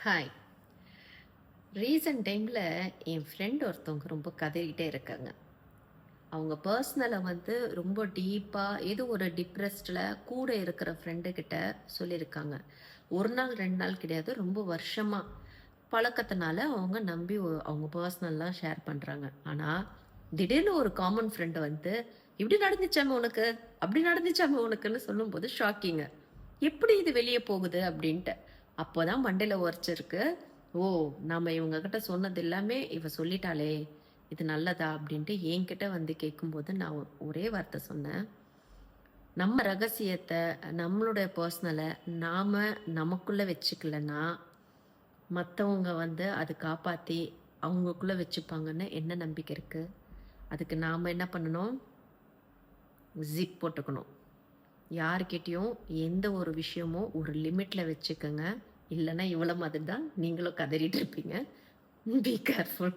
Hi. Recent டைமில் என் friend ஒருத்தவங்க ரொம்ப கதறிக்கிட்டே இருக்காங்க. அவங்க பர்சனலை ரொம்ப டீப்பாக ஏதோ ஒரு டிப்ரெஸ்டில் கூட இருக்கிற ஃப்ரெண்டுக்கிட்ட சொல்லியிருக்காங்க. ஒரு நாள் 2 நாள் கிடையாது, ரொம்ப வருஷமாக பழக்கத்தினால அவங்க நம்பி அவங்க பர்சனல்லாம் ஷேர் பண்ணுறாங்க. ஆனால் திடீர்னு ஒரு காமன் ஃப்ரெண்டு இப்படி நடந்துச்சாமே உனக்கு, அப்படி நடந்துச்சாமே உனக்குன்னு சொல்லும்போது ஷாக்கிங்க. எப்படி இது வெளியே போகுது அப்படின்ட்டு அப்போதான் மண்டையில் உரைச்சிருக்கு. ஓ, நாம இவங்க கிட்ட சொன்னது எல்லாமே இவ சொல்லிட்டாளே, இது நல்லதா அப்படின்ட்டு என்கிட்ட கேட்கும்போது நான் ஒரே வார்த்தை சொன்னேன். நம்ம ரகசியத்தை, நம்மளுடைய பர்சனலை நாம நமக்குள்ள வச்சுக்கலன்னா மற்றவங்க அது காப்பாற்றி அவங்களுக்குள்ள வச்சுப்பாங்கன்னு என்ன நம்பிக்கை இருக்கு? அதுக்கு நாம் என்ன பண்ணணும்? ஜிப் போட்டுக்கணும். யாருக்கிட்டேயும் எந்த ஒரு விஷயமும் ஒரு லிமிட்டில் வச்சுக்கோங்க. இல்லைன்னா இவ்வளோ மாதிரி தான் நீங்களும் கதறிட்டு இருப்பீங்க. Be careful.